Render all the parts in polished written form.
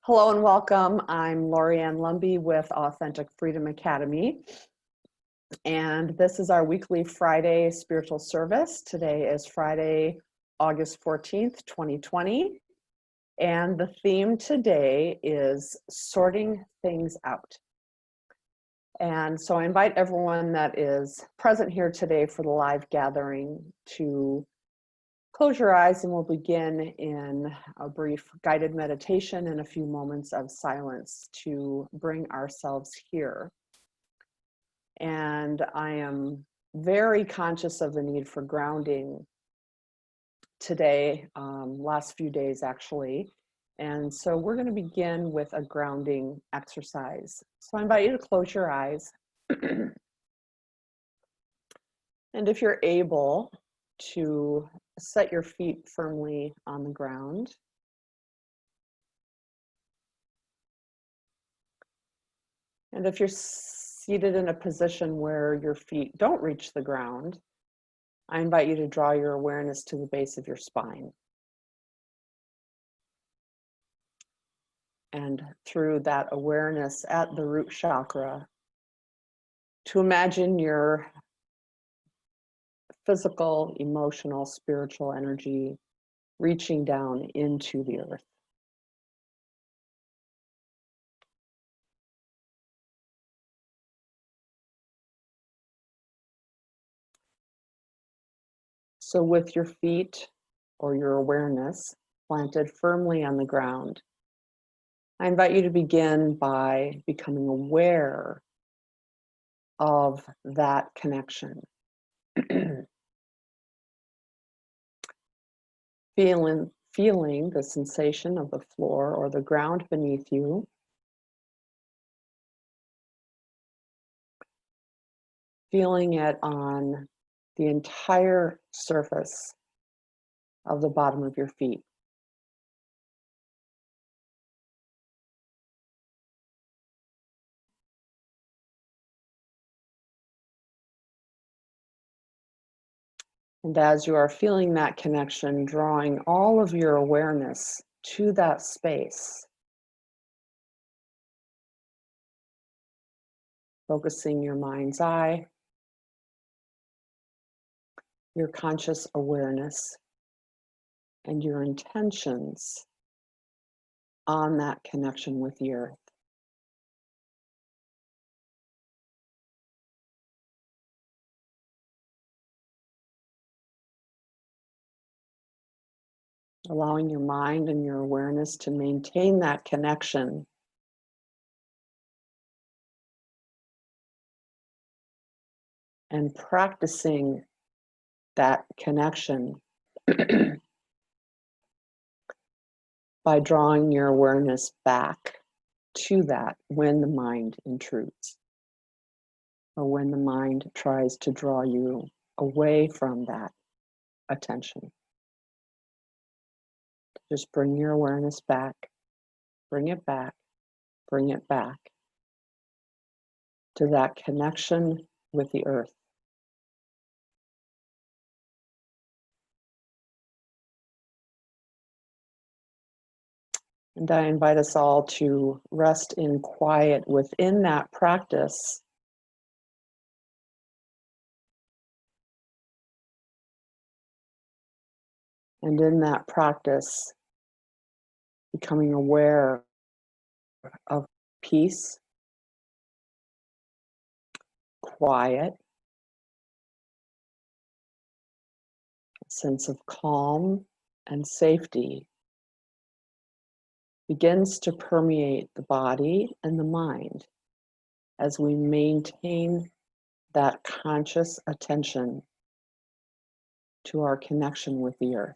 Hello and welcome. I'm Lorianne Lumby with Authentic Freedom Academy. And this is our weekly Friday spiritual service. Today is Friday, August 14th, 2020. And the theme today is sorting things out. And so I invite everyone that is present here today for the live gathering to close your eyes, and we'll begin in a brief guided meditation and a few moments of silence to bring ourselves here. And I am very conscious of the need for grounding today, last few days actually. And so we're going to begin with a grounding exercise. So I invite you to close your eyes. And if you're able to set your feet firmly on the ground. And if you're seated in a position where your feet don't reach the ground, I invite you to draw your awareness to the base of your spine. And through that awareness at the root chakra, to imagine your physical, emotional, spiritual energy reaching down into the earth. So with your feet or your awareness planted firmly on the ground, I invite you to begin by becoming aware of that connection. Feeling the sensation of the floor or the ground beneath you. Feeling it on the entire surface of the bottom of your feet. And as you are feeling that connection, drawing all of your awareness to that space, focusing your mind's eye, your conscious awareness, and your intentions on that connection with the earth. Allowing your mind and your awareness to maintain that connection. And practicing that connection by drawing your awareness back to that when the mind intrudes, or when the mind tries to draw you away from that attention. Just bring your awareness back, bring it back, bring it back to that connection with the earth. And I invite us all to rest in quiet within that practice. And in that practice, becoming aware of peace, quiet, a sense of calm and safety begins to permeate the body and the mind as we maintain that conscious attention to our connection with the earth.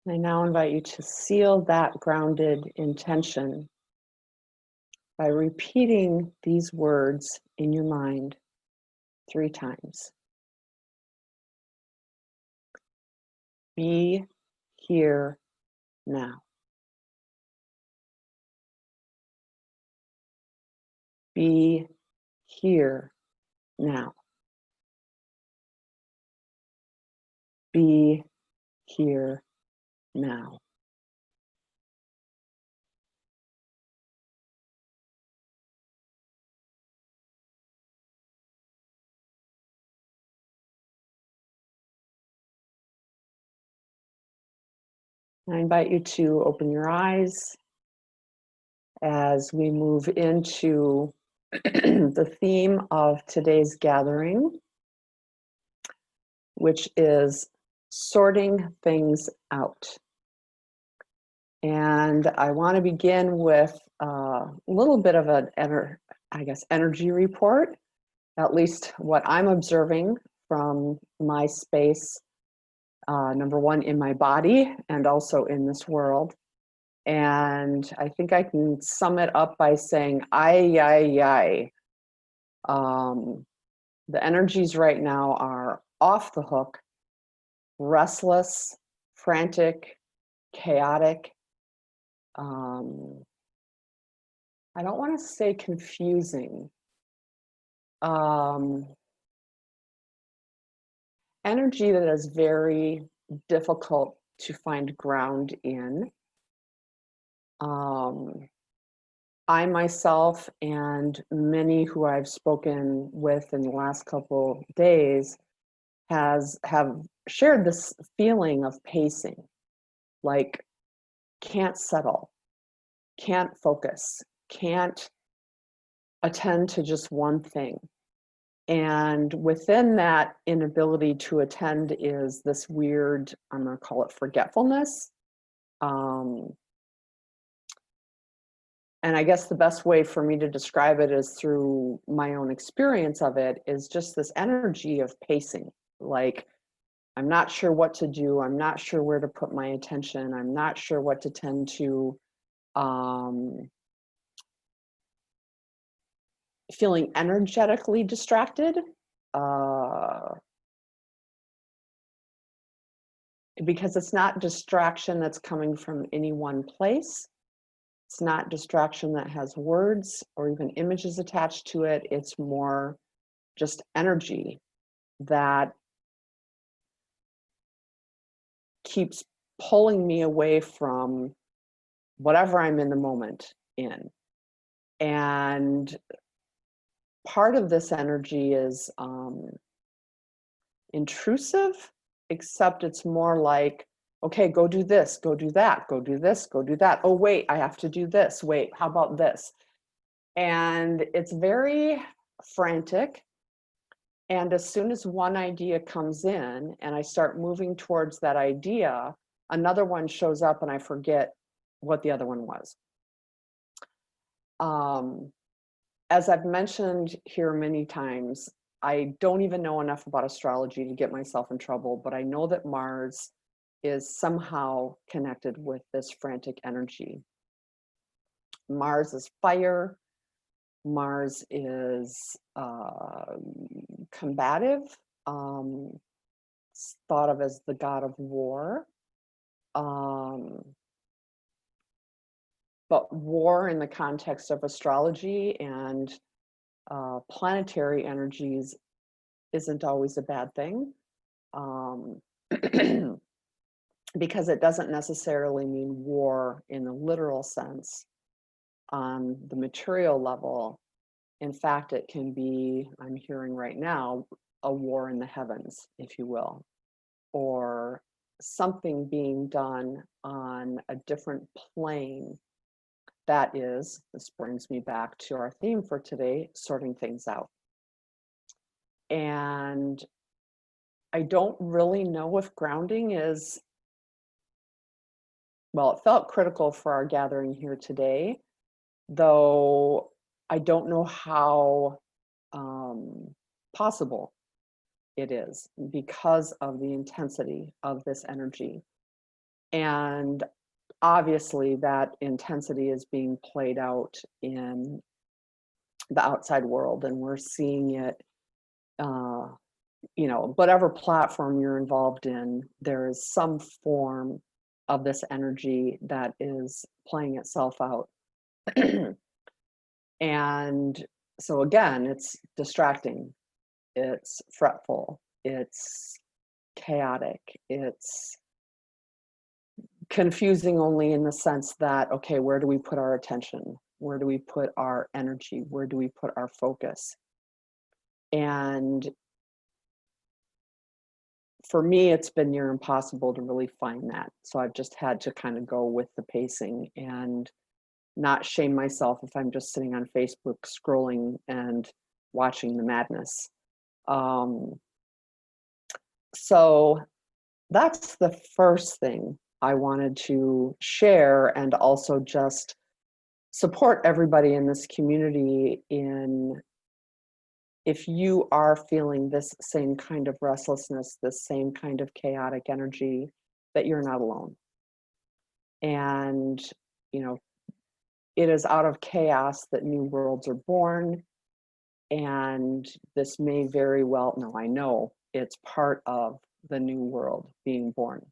I now invite you to seal that grounded intention by repeating these words in your mind 3 times. Be here now. Be here now. Be here now. I invite you to open your eyes as we move into the theme of today's gathering, which is sorting things out. And I want to begin with a little bit of an energy report, at least what I'm observing from my space, number one, in my body and also in this world. And I think I can sum it up by saying, ay. The energies right now are off the hook, restless, frantic, chaotic. I don't want to say confusing. Energy that is very difficult to find ground in. I myself and many who I've spoken with in the last couple days have shared this feeling of pacing, like can't settle, can't focus, can't attend to just one thing. And within that inability to attend is this weird, I'm going to call it forgetfulness. And I guess the best way for me to describe it is through my own experience of it is just this energy of pacing. Like, I'm not sure what to do. I'm not sure where to put my attention. I'm not sure what to tend to. Feeling energetically distracted. Because it's not distraction that's coming from any one place. It's not distraction that has words or even images attached to it. It's more just energy that keeps pulling me away from whatever I'm in the moment in. And part of this energy is intrusive, except it's more like, okay, go do this, go do that, go do this, go do that. Oh, wait, I have to do this. Wait, how about this? And it's very frantic. And as soon as one idea comes in and I start moving towards that idea, another one shows up and I forget what the other one was. As I've mentioned here many times, I don't even know enough about astrology to get myself in trouble, but I know that Mars is somehow connected with this frantic energy. Mars is fire. Mars is combative, thought of as the god of war. But war in the context of astrology and planetary energies isn't always a bad thing, because it doesn't necessarily mean war in the literal sense on the material level. In fact, it can be, I'm hearing right now, a war in the heavens, if you will, or something being done on a different plane. That is, this brings me back to our theme for today, sorting things out. And I don't really know if grounding is, well, it felt critical for our gathering here today, though I don't know how possible it is because of the intensity of this energy. And obviously that intensity is being played out in the outside world, and we're seeing it, whatever platform you're involved in, there is some form of this energy that is playing itself out. And so again, it's distracting, it's fretful, it's chaotic, it's confusing only in the sense that, okay, where do we put our attention? Where do we put our energy? Where do we put our focus? And for me, it's been near impossible to really find that. So I've just had to kind of go with the pacing and not shame myself if I'm just sitting on Facebook scrolling and watching the madness. So that's the first thing I wanted to share, and also just support everybody in this community in, if you are feeling this same kind of restlessness, this same kind of chaotic energy, that you're not alone. And, it is out of chaos that new worlds are born. And this may very well, no, I know it's part of the new world being born.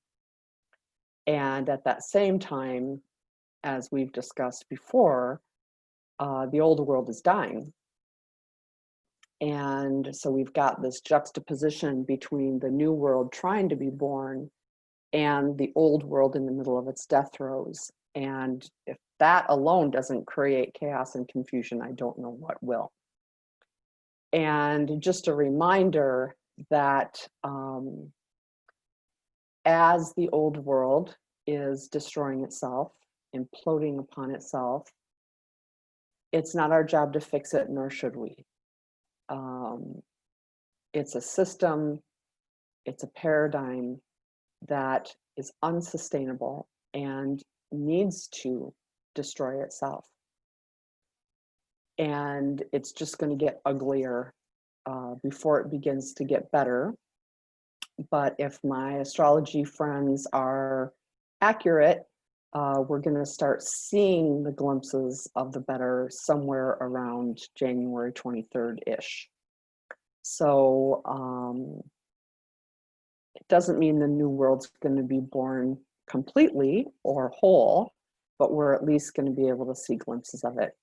And at that same time, as we've discussed before, the old world is dying. And so we've got this juxtaposition between the new world trying to be born and the old world in the middle of its death throes. And if that alone doesn't create chaos and confusion, I don't know what will. And just a reminder that as the old world is destroying itself, imploding upon itself, it's not our job to fix it, nor should we. It's a system, it's a paradigm that is unsustainable and needs to destroy itself. And it's just going to get uglier before it begins to get better. But if my astrology friends are accurate, we're going to start seeing the glimpses of the better somewhere around January 23rd-ish. So it doesn't mean the new world's going to be born completely or whole, but we're at least going to be able to see glimpses of it.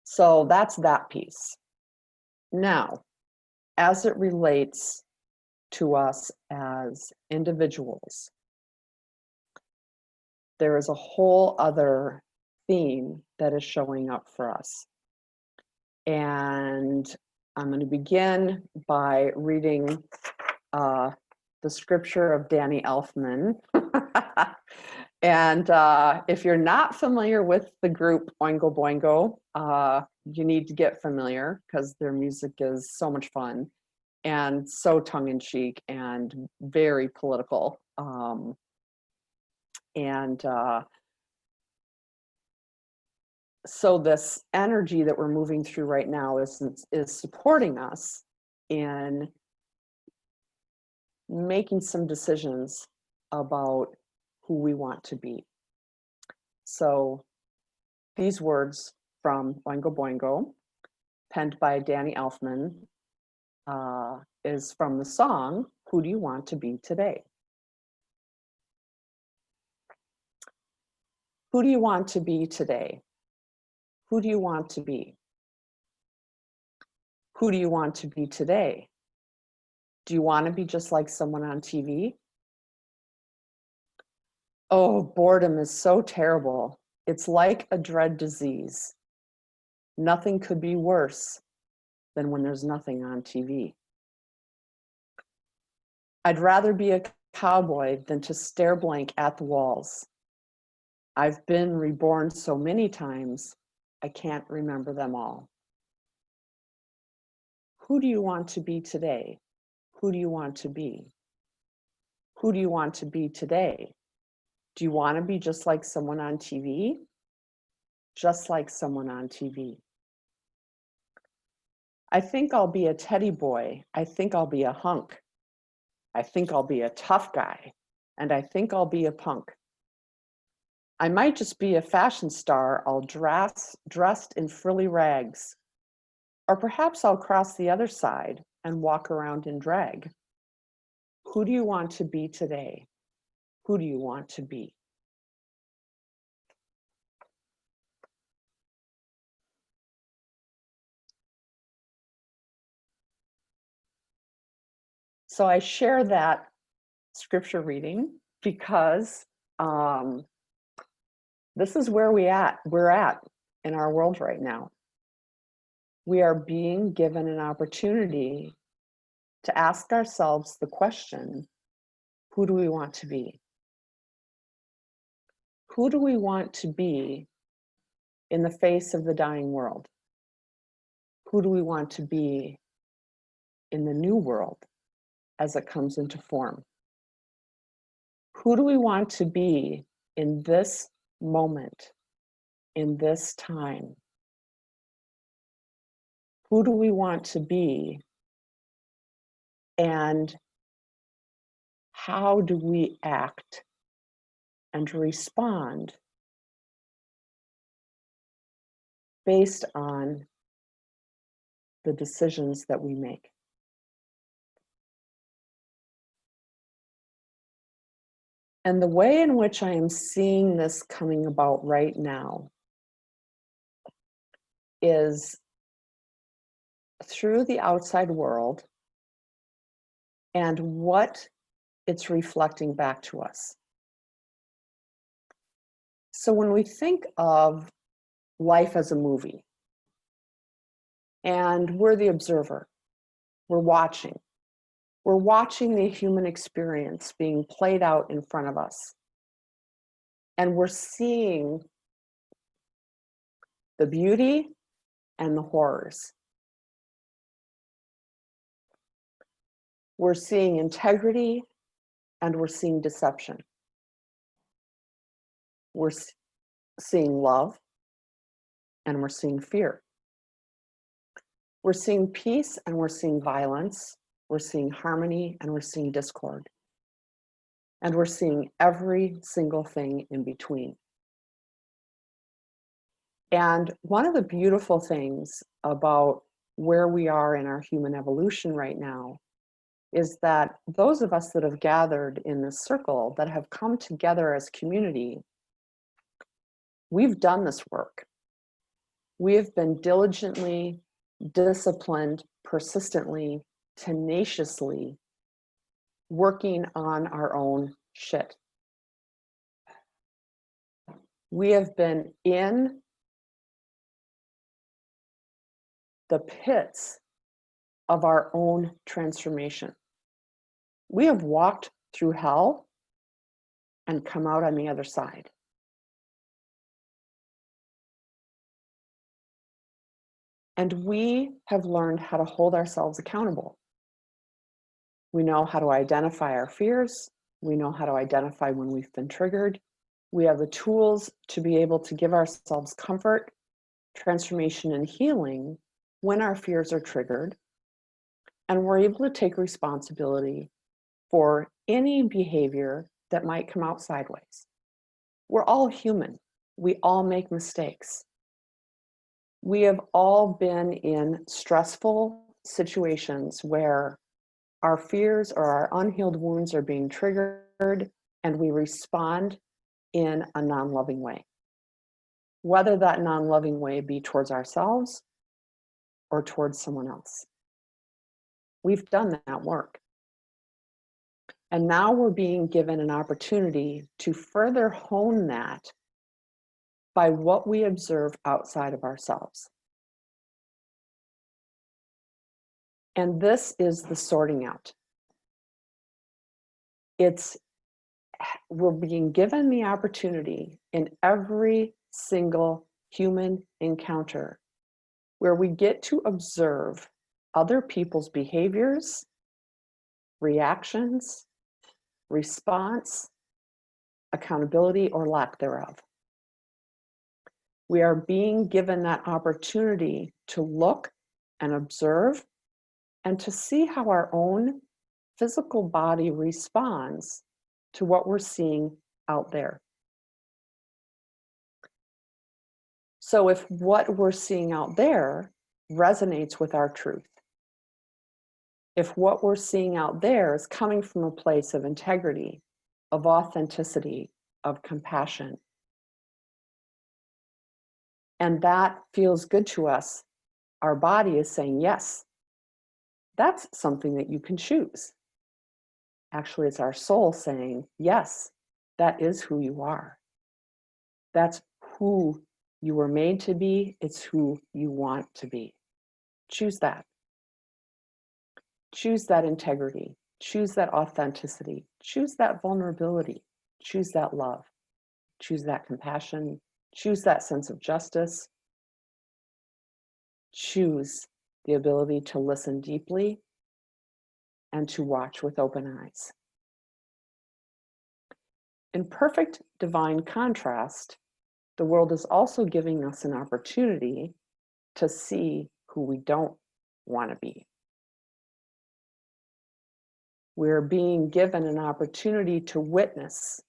So that's that piece. Now, as it relates to us as individuals, there is a whole other theme that is showing up for us. And I'm going to begin by reading the scripture of Danny Elfman. And if you're not familiar with the group Oingo Boingo, you need to get familiar, because their music is so much fun and so tongue-in-cheek and very political. So this energy that we're moving through right now is supporting us in making some decisions about who we want to be. So these words from Oingo Boingo, penned by Danny Elfman, is from the song, Who Do You Want to Be Today? Who do you want to be today? Who do you want to be? Who do you want to be today? Do you want to be just like someone on TV? Oh, boredom is so terrible. It's like a dread disease. Nothing could be worse than when there's nothing on TV. I'd rather be a cowboy than to stare blank at the walls. I've been reborn so many times, I can't remember them all. Who do you want to be today? Who do you want to be? Who do you want to be today? Do you want to be just like someone on TV? Just like someone on TV. I think I'll be a teddy boy. I think I'll be a hunk. I think I'll be a tough guy. and I think I'll be a punk. I might just be a fashion star, all dressed in frilly rags. Or perhaps I'll cross the other side and walk around in drag. Who do you want to be today? Who do you want to be? So I share that scripture reading because this is where we're at in our world right now. We are being given an opportunity to ask ourselves the question, who do we want to be? Who do we want to be in the face of the dying world? Who do we want to be in the new world as it comes into form? Who do we want to be in this moment, in this time? Who do we want to be? And how do we act and respond based on the decisions that we make? And the way in which I am seeing this coming about right now is through the outside world and what it's reflecting back to us. So when we think of life as a movie, and we're the observer, we're watching the human experience being played out in front of us. And we're seeing the beauty and the horrors. We're seeing integrity and we're seeing deception. We're seeing love and we're seeing fear. We're seeing peace and we're seeing violence. We're seeing harmony and we're seeing discord. And we're seeing every single thing in between. And one of the beautiful things about where we are in our human evolution right now is that those of us that have gathered in this circle, that have come together as community, we've done this work. We have been diligently, disciplined, persistently, tenaciously working on our own shit. We have been in the pits of our own transformation. We have walked through hell and come out on the other side. And we have learned how to hold ourselves accountable. We know how to identify our fears. We know how to identify when we've been triggered. We have the tools to be able to give ourselves comfort, transformation, and healing when our fears are triggered. And we're able to take responsibility for any behavior that might come out sideways. We're all human. We all make mistakes. We have all been in stressful situations where our fears or our unhealed wounds are being triggered and we respond in a non-loving way. Whether that non-loving way be towards ourselves or towards someone else. We've done that work. And now we're being given an opportunity to further hone that by what we observe outside of ourselves. And this is the sorting out. We're being given the opportunity in every single human encounter where we get to observe other people's behaviors, reactions, response, accountability, or lack thereof. We are being given that opportunity to look and observe and to see how our own physical body responds to what we're seeing out there. So if what we're seeing out there resonates with our truth, if what we're seeing out there is coming from a place of integrity, of authenticity, of compassion, and that feels good to us, our body is saying, yes, that's something that you can choose. Actually, it's our soul saying, yes, that is who you are. That's who you were made to be. It's who you want to be. Choose that. Choose that integrity. Choose that authenticity. Choose that vulnerability. Choose that love. Choose that compassion. Choose that sense of justice. Choose the ability to listen deeply and to watch with open eyes. In perfect divine contrast, the world is also giving us an opportunity to see who we don't want to be. We're being given an opportunity to witness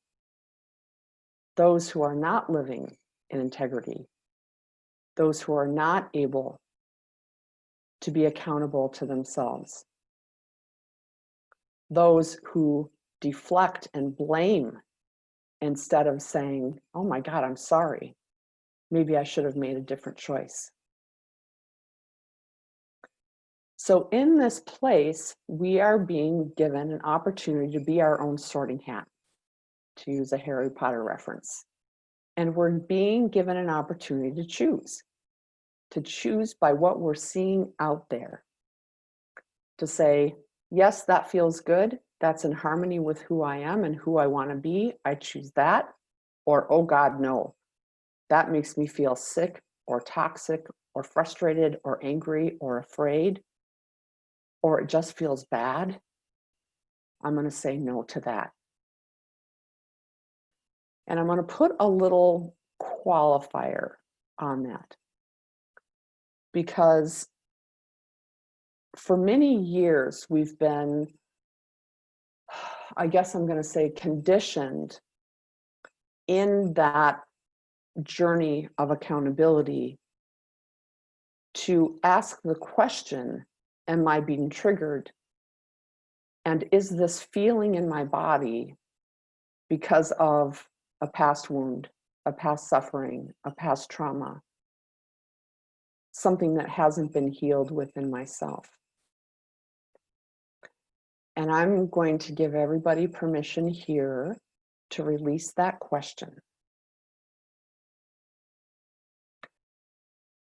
those who are not living in integrity, those who are not able to be accountable to themselves, those who deflect and blame instead of saying, oh my God, I'm sorry. Maybe I should have made a different choice. So in this place, we are being given an opportunity to be our own sorting hat, to use a Harry Potter reference. And we're being given an opportunity to choose by what we're seeing out there. To say, yes, that feels good. That's in harmony with who I am and who I want to be. I choose that. Or, oh God, no. That makes me feel sick or toxic or frustrated or angry or afraid, or it just feels bad. I'm going to say no to that. And I'm going to put a little qualifier on that, because for many years we've been, I guess I'm going to say, conditioned in that journey of accountability to ask the question, am I being triggered? And is this feeling in my body because of a past wound, a past suffering, a past trauma, something that hasn't been healed within myself? And I'm going to give everybody permission here to release that question,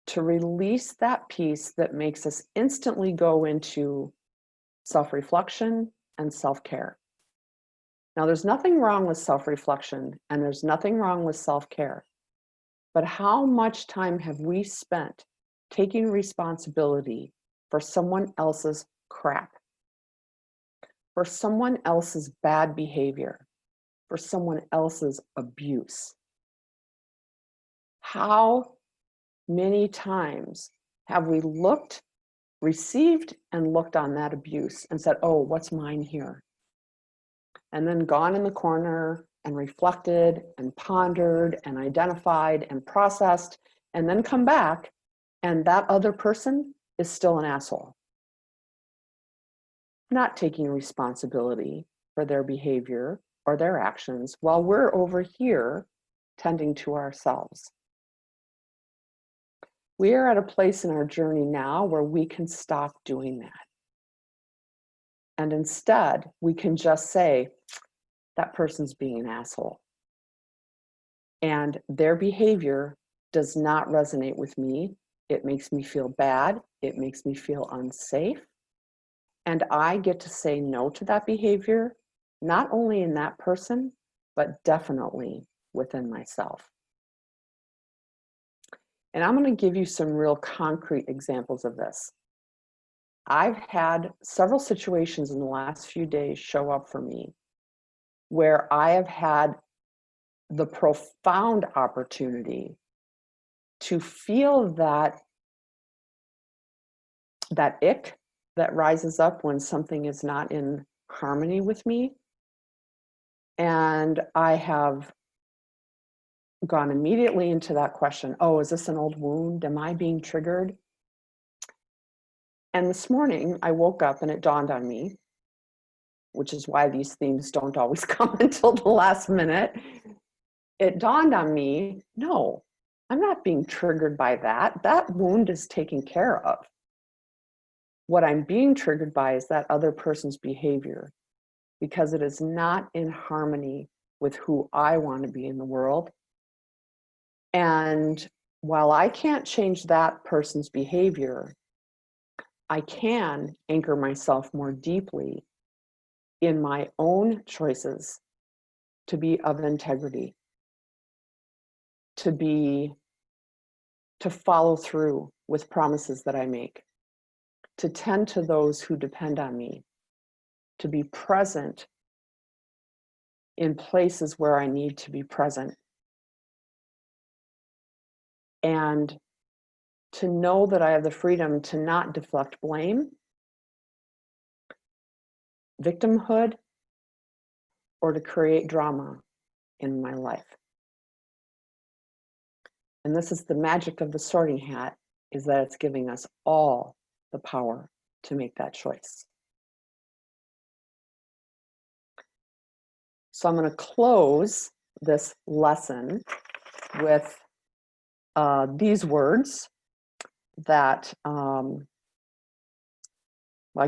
to release that piece that makes us instantly go into self-reflection and self-care. Now, there's nothing wrong with self-reflection and there's nothing wrong with self-care, but how much time have we spent taking responsibility for someone else's crap, for someone else's bad behavior, for someone else's abuse? How many times have we received and looked on that abuse and said, oh, what's mine here? And then gone in the corner and reflected and pondered and identified and processed, and then come back, and that other person is still an asshole, not taking responsibility for their behavior or their actions while we're over here tending to ourselves. We are at a place in our journey now where we can stop doing that. And instead, we can just say, that person's being an asshole. And their behavior does not resonate with me. It makes me feel bad. It makes me feel unsafe. And I get to say no to that behavior, not only in that person, but definitely within myself. And I'm going to give you some real concrete examples of this. I've had several situations in the last few days show up for me where I have had the profound opportunity to feel that ick that rises up when something is not in harmony with me, And I have gone immediately into that question. Oh, is this an old wound? Am I being triggered? And this morning I woke up and it dawned on me, which is why these themes don't always come until the last minute. It dawned on me, no, I'm not being triggered by that. That wound is taken care of. What I'm being triggered by is that other person's behavior, because it is not in harmony with who I want to be in the world. And while I can't change that person's behavior, I can anchor myself more deeply in my own choices to be of integrity, to follow through with promises that I make, to tend to those who depend on me, to be present in places where I need to be present, and to know that I have the freedom to not deflect blame, victimhood, or to create drama in my life. And this is the magic of the sorting hat, is that it's giving us all the power to make that choice. So I'm going to close this lesson with these words that I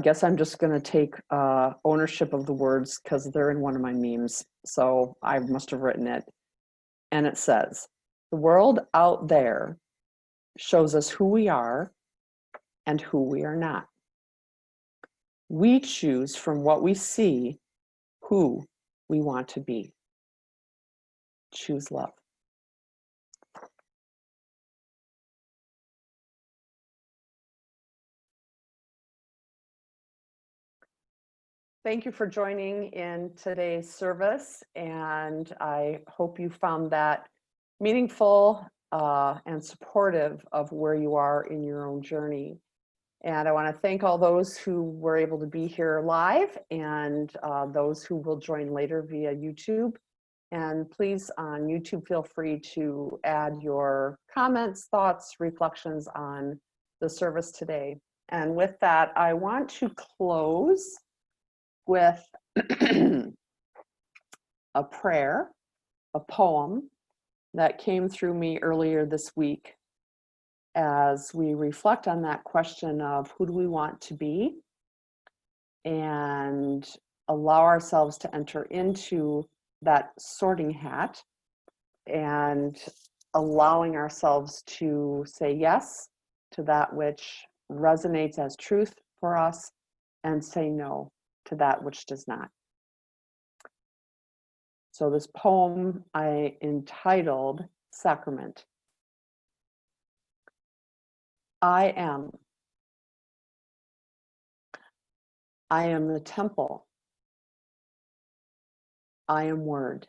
guess I'm just going to take ownership of the words because they're in one of my memes. So I must have written it. And it says, the world out there shows us who we are and who we are not. We choose from what we see who we want to be. Choose love. Thank you for joining in today's service, and I hope you found that meaningful and supportive of where you are in your own journey. And I want to thank all those who were able to be here live and those who will join later via YouTube. And please, on YouTube, feel free to add your comments, thoughts, reflections on the service today. And with that, I want to close with a prayer, a poem that came through me earlier this week as we reflect on that question of who do we want to be, and allow ourselves to enter into that sorting hat and allowing ourselves to say yes to that which resonates as truth for us and say no to that which does not. So this poem I entitled Sacrament. I am. I am the temple. I am word.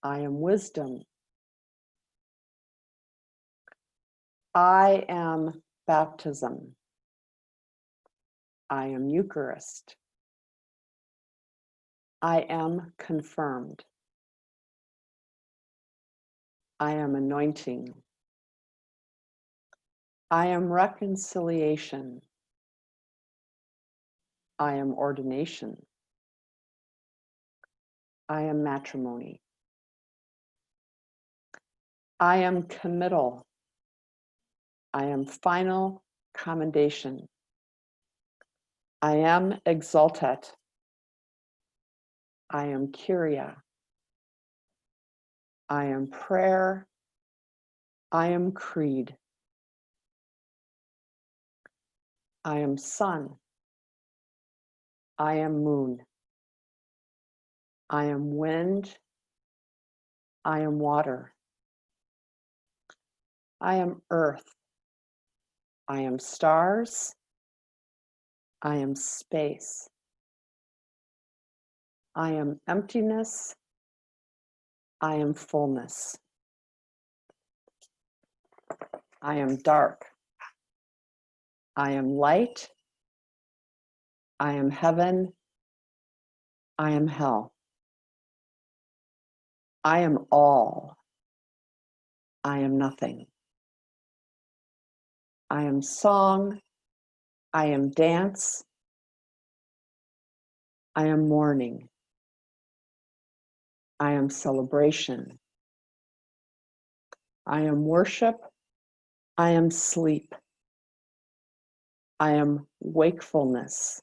I am wisdom. I am baptism. I am Eucharist. I am confirmed. I am anointing. I am reconciliation. I am ordination. I am matrimony. I am committal. I am final commendation. I am exultet. I am Kyria. I am prayer. I am creed. I am sun. I am moon. I am wind. I am water. I am earth. I am stars. I am space. I am emptiness. I am fullness. I am dark. I am light. I am heaven. I am hell. I am all. I am nothing. I am song. I am dance. I am mourning. I am celebration. I am worship. I am sleep. I am wakefulness.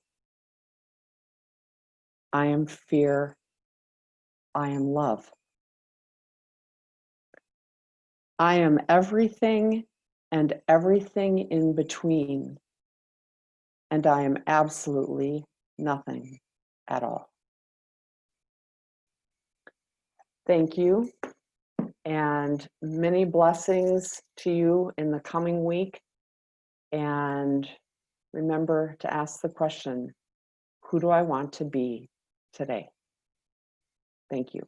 I am fear. I am love. I am everything and everything in between. And I am absolutely nothing at all. Thank you, and many blessings to you in the coming week. And remember to ask the question, who do I want to be today? Thank you.